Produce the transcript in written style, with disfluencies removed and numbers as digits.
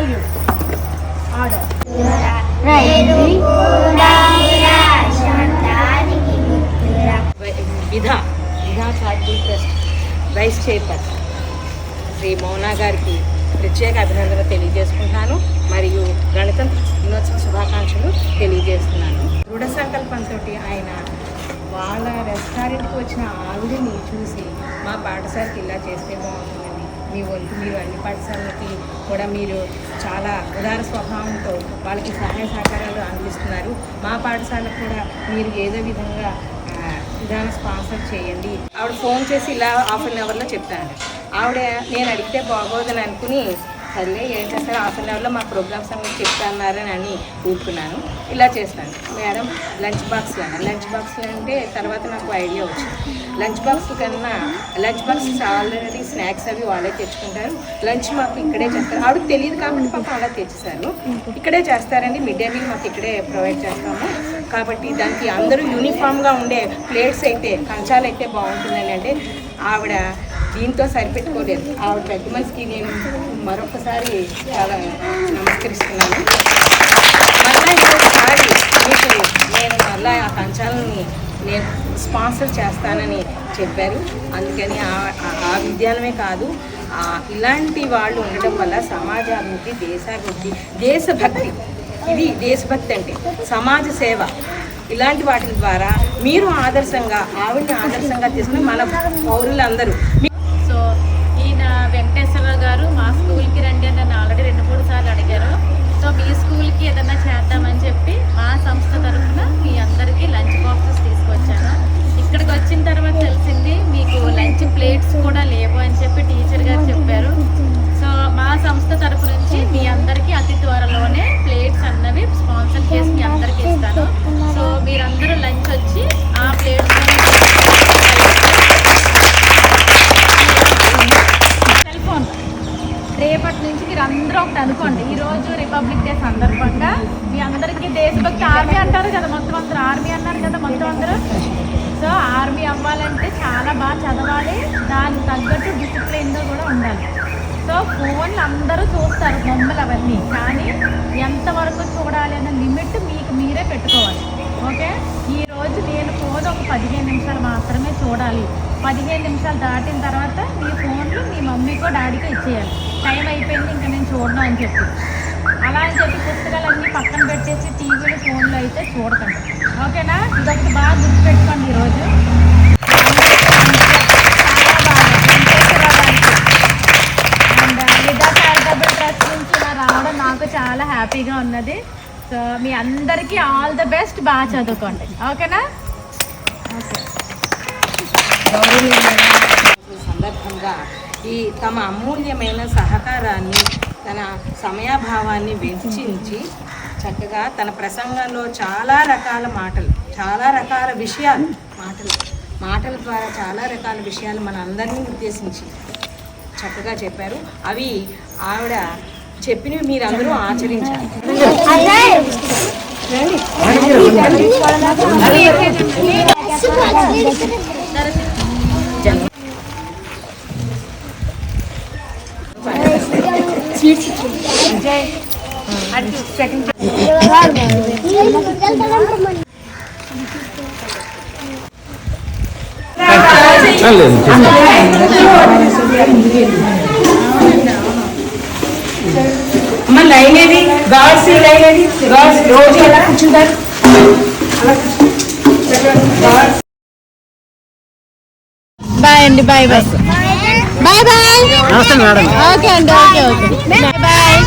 Salute. Order. Vidha charitable trust vice chairperson Shri Mouna గారికి ప్రత్యేక అభినందనలు తెలియజేసుకుంటున్నాను. మరియు గణతంత్ర దినోత్సవ శుభాకాంక్షలు తెలియజేస్తున్నాను. దృఢ సంకల్పంతో ఆయన వాళ్ళ రెస్టారెంట్కి వచ్చిన ఆవిడని చూసి మా పాఠశాలకి ఇలా చేస్తే బాగుంటుందండి, మీ వంతు మీరు అన్ని పాఠశాలలకి కూడా మీరు చాలా ఉదార స్వభావంతో వాళ్ళకి సహాయ సహకారాలు అందిస్తున్నారు. మా పాఠశాలకు కూడా మీరు ఏదో విధంగా విధానం స్పాన్సర్ చేయండి. ఆవిడ ఫోన్ చేసి ఇలా హాఫ్ అన్ అవర్లో చెప్తాను. ఆవిడ నేను అడిగితే బాగోదని అనుకుని సర్లే ఏం చేస్తారు, హాఫ్ అన్ అవర్లో మా ప్రోగ్రామ్స్ అన్నీ చెప్తాన్నారని అని ఊరుకున్నాను. ఇలా చేస్తాను. మేడం లంచ్ బాక్స్లు అంటే తర్వాత నాకు ఐడియా వచ్చింది. లంచ్ బాక్స్ కన్నా లంచ్ బాక్స్ ఆల్రెడీ స్నాక్స్ అవి వాళ్ళే తెచ్చుకుంటారు. లంచ్ మాకు ఇక్కడే చేస్తారు. ఆవిడకి తెలియదు కాబట్టి పాపం అలా తెచ్చేసారు. ఇక్కడే చేస్తారండి. మిడ్ డే మీల్ మాకు ఇక్కడే ప్రొవైడ్ చేస్తాము. కాబట్టి దానికి అందరూ యూనిఫామ్గా ఉండే ప్లేట్స్ అయితే కంచాలు అయితే బాగుంటుందని అంటే ఆవిడ దీంతో సరిపెట్టుకోలేదు. ఆవిడ పెద్ద మనిషికి నేను మరొకసారి చాలా నమస్కరిస్తున్నాను. మళ్ళీ ఇంకొకసారి మీకు నేను మళ్ళీ ఆ కంచాలని నేను స్పాన్సర్ చేస్తానని చెప్పారు. అందుకని ఆ విద్యాలయమే కాదు, ఇలాంటి వాళ్ళు ఉండడం వల్ల సమాజాభివృద్ధి, దేశాభివృద్ధి, దేశభక్తి, ఇది దేశభక్తి అంటే సమాజ సేవ, ఇలాంటి వాటి ద్వారా మీరు ఆదర్శంగా ఆవిడని ఆదర్శంగా తీసుకుని మన పౌరులందరూ. సో ఈయన వెంకటేశ్వరరావు గారు మా స్కూల్కి రండి అని నన్ను ఆల్రెడీ 2-3 సార్లు అడిగారు. సో మీ స్కూల్కి ఏదైనా చేద్దామని చెప్పి మా సంస్థ తరఫున మీ అందరికీ లంచ్ బాక్సెస్ తీసుకొచ్చాను. ఇక్కడికి వచ్చిన తర్వాత తెలిసింది మీకు లంచ్ ప్లేట్స్ కూడా లేవు అని చెప్పి టీచర్ గారు చెప్పారు. సో మా సంస్థ తరఫు నుంచి మీ అందరికీ అతి త్వరలోనే ప్లేట్స్ అన్నవి స్పాన్సర్ చేసి మీ అందరికీ ఇస్తాను. సో మీరందరూ లంచ్ వచ్చి ఆ ప్లేట్స్ సెల్ఫోన్ రేపటి నుంచి మీరు అందరూ ఒకటి అనుకోండి. ఈరోజు రిపబ్లిక్ డే సందర్భంగా మీ అందరికీ దేశభక్తి ఆర్మీ అంటారు కదా, మొత్తం అందరూ ఆర్మీ అన్నారు కదా మొత్తం అందరూ. సో ఆర్మీ అవ్వాలంటే చాలా బాగా చదవాలి, దానికి తగ్గట్టు డిసిప్లిన్గా కూడా ఉండాలి. సో ఫోన్లు అందరూ చూస్తారు బొమ్మలు అవన్నీ, కానీ ఎంతవరకు చూడాలి అన్న లిమిట్ మీకు మీరే పెట్టుకోవాలి. ఓకే, ఈరోజు నేను ఫోన్ ఒక 15 నిమిషాలు మాత్రమే చూడాలి. 15 నిమిషాలు దాటిన తర్వాత మీ ఫోన్లు మీ మమ్మీకో డాడీకో ఇచ్చేయాలి. టైం అయిపోయింది ఇంకా నేను చూడను అని చెప్పి. అలా అని చెప్పి పుస్తకాలన్నీ పక్కన పెట్టేసి టీవీలు ఫోన్లు అయితే చూడకండి. ఓకేనా, ఇదొకటి బాగా గుర్తుపెట్టుకోండి. ఈరోజు చారిటబుల్ ట్రస్ట్ నుంచి రావడం నాకు చాలా హ్యాపీగా ఉన్నది. సో మీ అందరికీ ఆల్ ద బెస్ట్, బాగా చదువుకోండి. ఓకేనా. సందర్భంగా ఈ తమ అమూల్యమైన సహకారాన్ని, తన సమయాభావాన్ని వెచ్చించి చక్కగా తన ప్రసంగంలో చాలా రకాల మాటల ద్వారా చాలా రకాల విషయాలు మన అందరినీ ఉద్దేశించి చక్కగా చెప్పారు. అవి ఆవిడ చెప్పినవి మీరందరూ ఆచరించాలి. అమ్మ లైన్ ఏది, గర్ల్స్ లైన్ ఏది, గర్ల్స్ రోజు ఎలా కూర్చుంటారు. బాయ్ అండి, bye bye bye bye. Okay అండి, ఓకే ఓకే బాయ్ బాయ్.